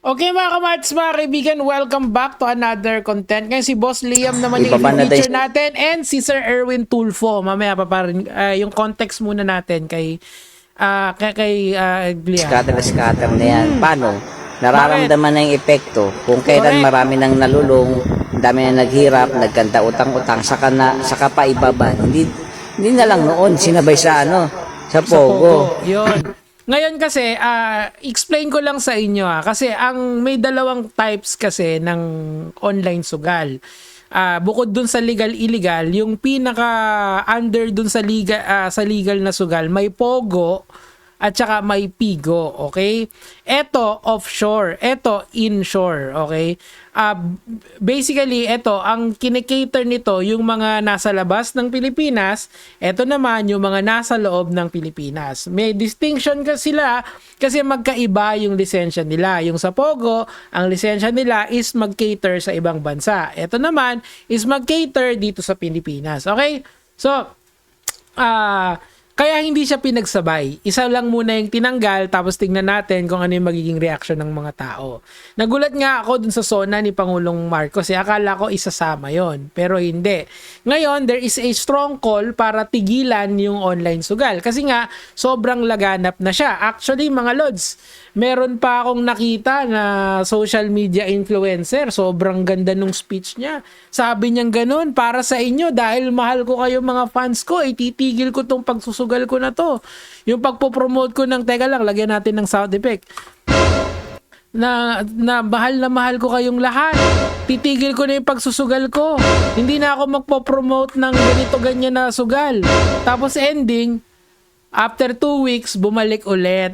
Okay mga kamats, mga kaibigan, welcome back to another content. Ngayon si Boss Liam naman yung Ibaba na feature tayo. natin and si Sir Erwin Tulfo. Mamaya pa parin yung context muna natin kay Liam. Scatter na yan. Paano? Nararamdaman na yung epekto. Kung kailan Correct. marami nang nalulung, dami na naghirap, nagkanta utang-utang, saka pa ibaba. Hindi na lang noon, sinabay sa sa Pogo. Yun. Ngayon kasi, explain ko lang sa inyo kasi may dalawang types kasi ng online sugal. Bukod dun sa legal-illegal, yung pinaka-under dun sa legal na sugal, may Pogo at saka may Pigo, okay? Ito, offshore. Ito, inshore, okay? Basically, ito, ang kinikater nito, yung mga nasa labas ng Pilipinas, ito naman, yung mga nasa loob ng Pilipinas. May distinction sila kasi magkaiba yung lisensya nila. Yung sa Pogo, ang lisensya nila is mag-cater sa ibang bansa. Ito naman is mag-cater dito sa Pilipinas, okay? So, kaya hindi siya pinagsabay. Isa lang muna yung tinanggal tapos tingnan natin kung ano yung magiging reaction ng mga tao. Nagulat nga ako dun sa SONA ni Pangulong Marcos. Akala ko isasama yon, pero hindi. Ngayon, there is a strong call para tigilan yung online sugal. Kasi nga, sobrang laganap na siya. Actually, mga lods, meron pa akong nakita na social media influencer. Sobrang ganda nung speech niya. Sabi niyang ganun, para sa inyo, dahil mahal ko kayo mga fans ko, ititigil ko tong pagsusugal ko na to. Yung pagpo-promote ko ng, teka lang, lagyan natin ng sound effect. Na mahal ko kayong lahat. Titigil ko na yung pagsusugal ko. Hindi na ako magpo-promote ng ganito ganyan na sugal. Tapos ending, after 2 weeks, bumalik ulit.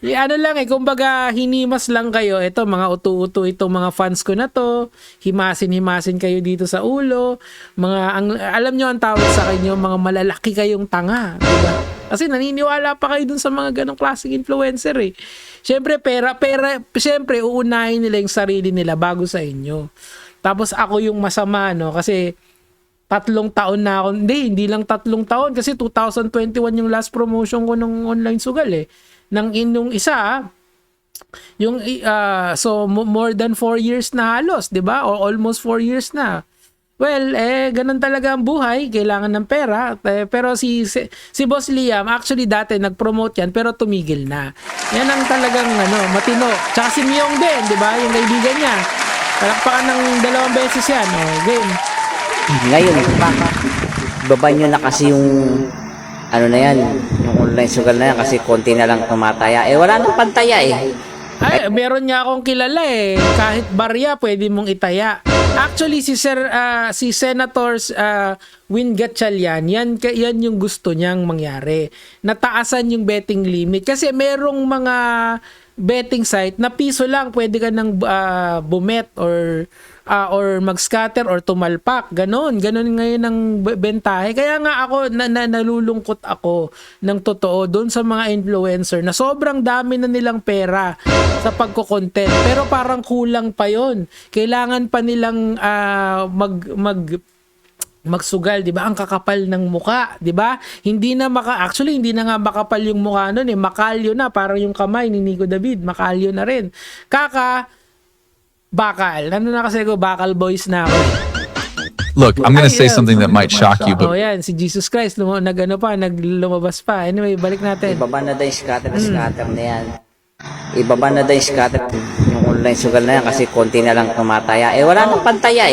Ano lang kumbaga hinimas lang kayo. Ito mga utu-utu itong mga fans ko na to. Himasin kayo dito sa ulo. Alam nyo ang tawag sa kanyo, mga malalaki kayong tanga, diba? Kasi naniniwala pa kayo dun sa mga ganong klaseng influencer eh. Siyempre siyempre uunahin nila yung sarili nila bago sa inyo. Tapos ako yung masama, no? Kasi 3 taon na ako. Hindi lang 3 taon kasi 2021 yung last promotion ko ng online sugal eh. Nang inong isa, yung so more than 4 years na halos, 'di ba? O almost 4 years na. Well, ganun talaga ang buhay, kailangan ng pera. Pero si Boss Liam, actually dati nag-promote yan pero tumigil na. Yan ang talagang matino. Tsaka si Myong din, 'di ba? Yung kaibigan niya. Palakpakan ng 2 beses yan, game. Ngayon, baba nyo na kasi yung na yan, yung online sugal na yan kasi konti na lang tumataya. Wala nang pantaya Ay, meron nga akong kilala kahit barya pwede mong itaya. Actually si Senator Win Gatchalian, yan yung gusto niyang mangyari. Nataasan yung betting limit kasi merong mga betting site na piso lang pwede ka nang bumet or mag-scatter or tumalpak. Ganon ngayon ang bentahe. Kaya nga ako nalulungkot ako ng totoo doon sa mga influencer na sobrang dami na nilang pera sa pagko-content pero parang kulang pa yon. Kailangan pa nilang magsugal, 'di ba? Ang kakapal ng muka, 'di ba? Hindi na nga makapal yung mukha noon makalyo na, parang yung kamay ni Nico David, makalyo na rin. Bakal. Na kasi ko, bakal boys na ako. Look, I'm gonna say something that might shock you, but yan, si Jesus Christ, naglumabas pa. Anyway, balik natin. Ibaba na daw yung scatter na yan. Ibaba na daw yung scatter yung online sugal na yan kasi konti na lang tumataya. Wala nang pantaya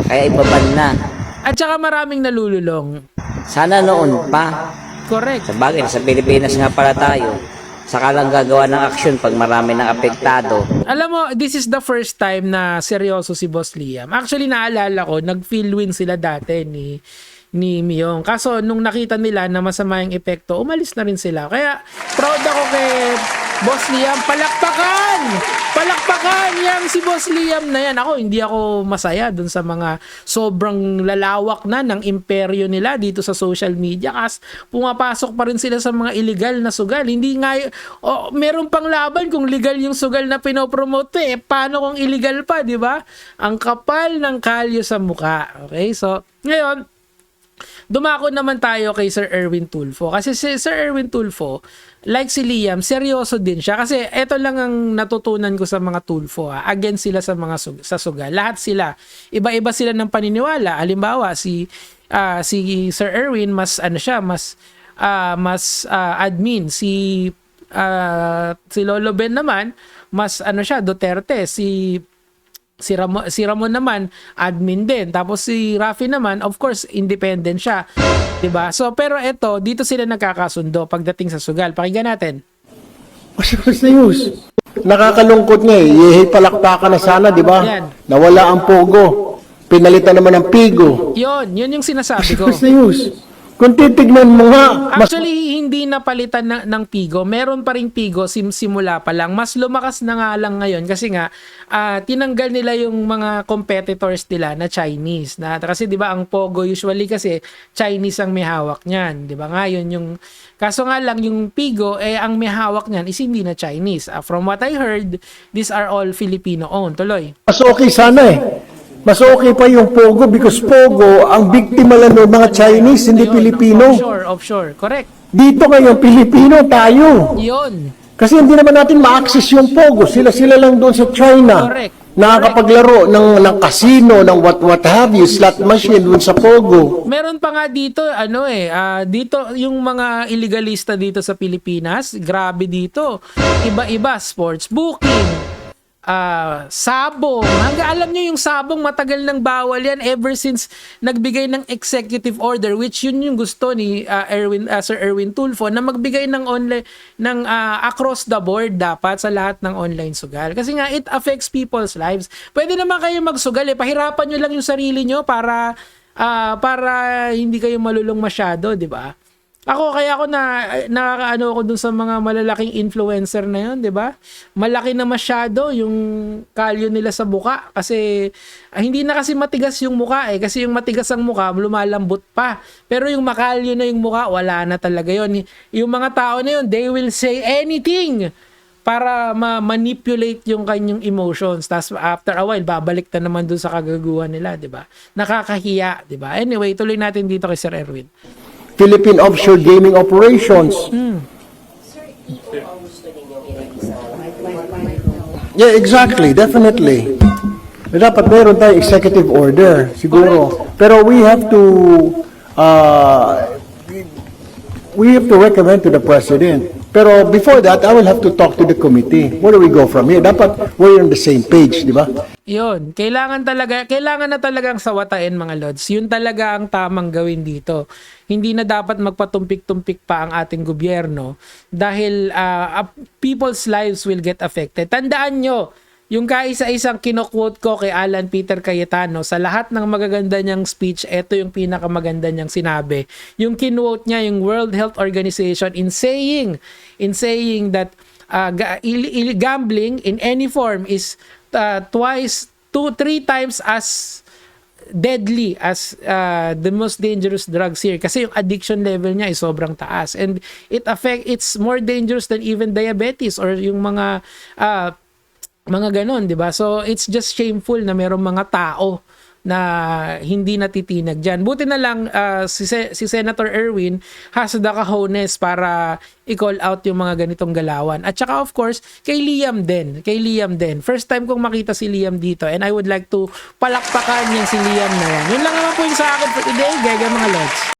Kaya ibaba na. At saka maraming nalululong. Sana noon pa. Correct. Sa bagay, sa Pilipinas nga pala tayo. Saka lang gagawa ng aksyon pag marami ng apektado. Alam mo, this is the first time na seryoso si Boss Liam. Actually, naalala ko, nag-feel win sila dati ni Myong. Kaso, nung nakita nila na masama yung epekto, umalis na rin sila. Kaya, proud ako kay Boss Liam. Palakpakan! Yang si Boss Liam na yan. Hindi ako masaya dun sa mga sobrang lalawak na ng imperyo nila dito sa social media. Kasi pumapasok pa rin sila sa mga illegal na sugal. Hindi nga, meron pang laban kung legal yung sugal na pinopromote paano kung illegal pa, di ba? Ang kapal ng kalyo sa muka. Okay, so, ngayon, dumako naman tayo kay Sir Erwin Tulfo. Kasi si Sir Erwin Tulfo, like si Liam, seryoso din siya. Kasi eto lang ang natutunan ko sa mga Tulfo. Against sila sa mga sa sugal. Lahat sila. Iba-iba sila ng paniniwala. Halimbawa, si Sir Erwin, mas ano siya, mas admin. Si Lolo Ben naman, mas ano siya, Duterte. Si Ramon naman, admin din. Tapos si Rafi naman, of course, independent siya. 'Di ba? So, pero eto, dito sila nagkakasundo pagdating sa sugal. Pakinggan natin. What's the use? Nakakalungkot nga eh. Yehi palakpakan na sana, di ba? Yan. Nawala ang pogo. Pinalitan naman ng pigo. Yun yung sinasabi ko. What's the use? Kung titignan mo nga, mas Actually, hindi napalitan ng Pigo. Meron pa ring Pigo simula pa lang. Mas lumakas na nga lang ngayon kasi nga tinanggal nila yung mga competitors nila na Chinese. Kasi 'di ba ang Pogo usually kasi Chinese ang may hawak niyan, 'di ba? Ngayon yung kaso nga lang yung Pigo ang may hawak niyan is hindi na Chinese. From what I heard, these are all Filipino owned. Tuloy. mas okay sana eh. Mas okay pa yung Pogo because Pogo, ang biktima lang ng mga Chinese, hindi Yun, Pilipino. Offshore. Correct. Dito ngayon, Pilipino tayo. Yun. Kasi hindi naman natin ma-access yung Pogo. Sila lang doon sa China. Correct. Nakakapaglaro ng casino, ng what have you, slot machine doon sa Pogo. Meron pa nga dito, dito yung mga illegalista dito sa Pilipinas, grabe dito. Iba-iba, sports booking, sabong. Hanggang alam nyo yung sabong, matagal nang bawal yan ever since nagbigay ng executive order, which yun yung gusto ni Sir Erwin Tulfo, na magbigay ng online, ng across the board dapat sa lahat ng online sugal. Kasi nga, it affects people's lives. Pwede naman kayo magsugal pahirapan nyo lang yung sarili nyo para hindi kayo malulong masyado, di ba? Kaya ako nakakaano ako dun sa mga malalaking influencer na yun, 'di ba? Malaki na masyado yung kalyo nila sa muka kasi hindi na kasi matigas yung muka kasi yung matigas ang muka lumalambot pa. Pero yung makalyo na yung muka, wala na talaga yun. Yung mga tao na yun, they will say anything para ma-manipulate yung kanyang emotions. Tapos after a while, babalik na naman dun sa kagaguhan nila, 'di ba? Nakakahiya, 'di ba? Anyway, tuloy natin dito kay Sir Erwin. Philippine Offshore Gaming Operations. Yeah, exactly. Definitely. Dapat meron tayong executive order, siguro. Pero we have to recommend to the president. Pero before that, I will have to talk to the committee. Where do we go from here? Dapat we're on the same page, di ba? Yun, kailangan na talagang sawatain mga lods. Yun talaga ang tamang gawin dito. Hindi na dapat magpatumpik-tumpik pa ang ating gobyerno dahil people's lives will get affected. Tandaan nyo, yung kaisa-isang kino-quote ko kay Alan Peter Cayetano, sa lahat ng magaganda niyang speech, ito yung pinakamaganda niyang sinabi. Yung kinwote niya, yung World Health Organization in saying that gambling in any form is 3 times as deadly as the most dangerous drugs here kasi yung addiction level niya is sobrang taas and it's more dangerous than even diabetes or yung mga ganon, 'di ba? So it's just shameful na merong mga tao na hindi natitinag diyan. Buti na lang si Senator Erwin has the cojones para i-call out yung mga ganitong galawan. At saka of course, kay Liam din. First time kong makita si Liam dito and I would like to palakpakan yung si Liam na yan. Yun lang naman po yung sa akin for today, mga lods.